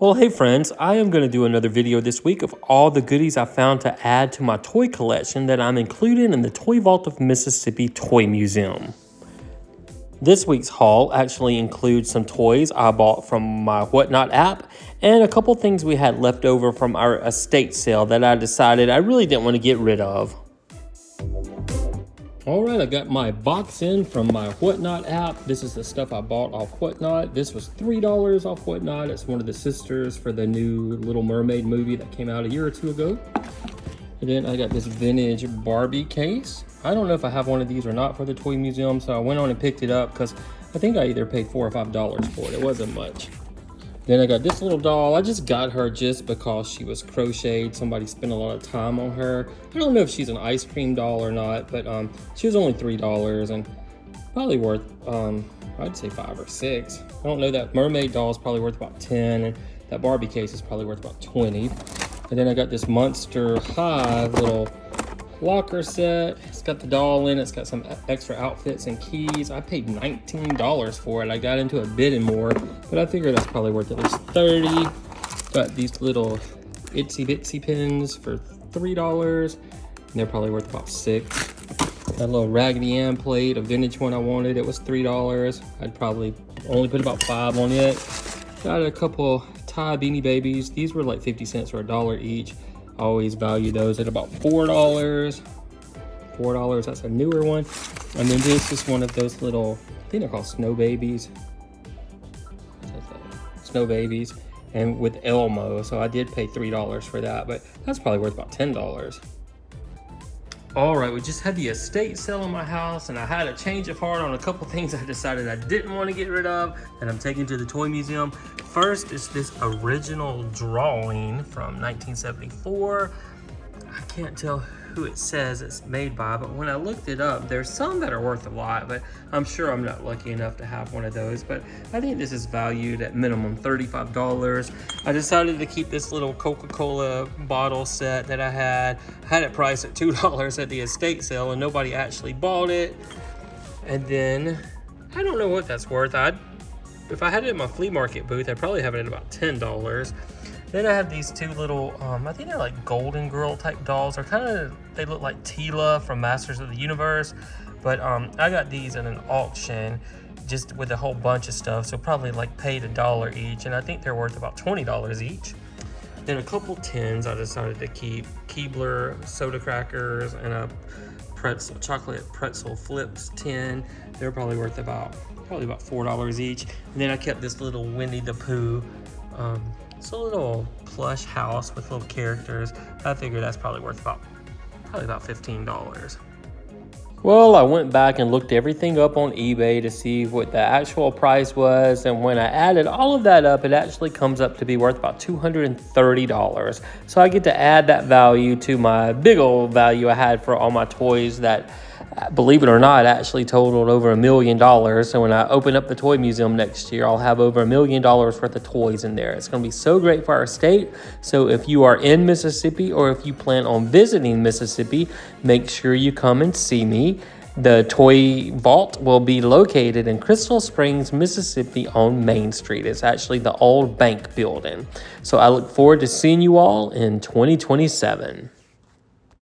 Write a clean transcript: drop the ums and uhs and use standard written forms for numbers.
Well, hey friends, I am going to do another video this week of all the goodies I found to add to my toy collection that I'm including in the Toy Vault of Mississippi Toy Museum. This week's haul actually includes some toys I bought from my Whatnot app and a couple things we had left over from our estate sale that I decided I really didn't want to get rid of. Alright, I got my box in from my Whatnot app. This is the stuff I bought off Whatnot. This was $3 off Whatnot. It's one of the sisters for the new Little Mermaid movie that came out a year or two ago. And then I got this vintage Barbie case. I don't know if I have one of these or not for the Toy Museum, so I went on and picked it up because I think I either paid $4 or $5 for it. It wasn't much. Then I got this little doll. I just got her just because she was crocheted. Somebody spent a lot of time on her. I don't know if she's an ice cream doll or not, but she was only $3 and probably worth, I'd say 5 or 6. I don't know, that mermaid doll is probably worth about 10, and that Barbie case is probably worth about 20. And then I got this Monster High little locker set. It's got the doll in it. It's got some extra outfits and keys. I paid $19 for it. I got into a bit and more, but I figured that's probably worth at least $30. Got these little itsy bitsy pins for $3, and they're probably worth about $6. That little Raggedy Ann plate, a vintage one I wanted, it was $3. I'd probably only put about $5 on it. Got a couple Ty Beanie Babies. These were like 50 cents or $1 each. I always value those at about $4. $4, that's a newer one. And then this is one of those little, I think they're called Snow Babies. Snow Babies, and with Elmo. So I did pay $3 for that, but that's probably worth about $10. All right, we just had the estate sale in my house, and I had a change of heart on a couple things I decided I didn't want to get rid of, and I'm taking to the Toy Museum. First is this original drawing from 1974. I can't tell who it says it's made by, but when I looked it up, there's some that are worth a lot, but I'm sure I'm not lucky enough to have one of those. But I think this is valued at minimum $35. I decided to keep this little Coca-Cola bottle set that I had it priced at $2 at the estate sale, and nobody actually bought it. And then I don't know what that's worth. If I had it in my flea market booth, I'd probably have it at about $10. Then I have these two little, I think they're like Golden Girl type dolls. They look like Teela from Masters of the Universe. But I got these at an auction just with a whole bunch of stuff. So probably like paid $1 each. And I think they're worth about $20 each. Then a couple tins I decided to keep. Keebler soda crackers and a chocolate pretzel flips tin. They're probably worth about $4 each. And then I kept this little Winnie the Pooh. It's a little plush house with little characters. I figure that's probably worth about $15. Well, I went back and looked everything up on eBay to see what the actual price was, and when I added all of that up, it actually comes up to be worth about $230. So I get to add that value to my big old value I had for all my toys that, believe it or not, actually totaled over $1 million. So when I open up the Toy Museum next year, I'll have over $1 million worth of toys in there. It's going to be so great for our state. So if you are in Mississippi, or if you plan on visiting Mississippi, make sure you come and see me. The Toy Vault will be located in Crystal Springs, Mississippi on Main Street. It's actually the old bank building. So I look forward to seeing you all in 2027.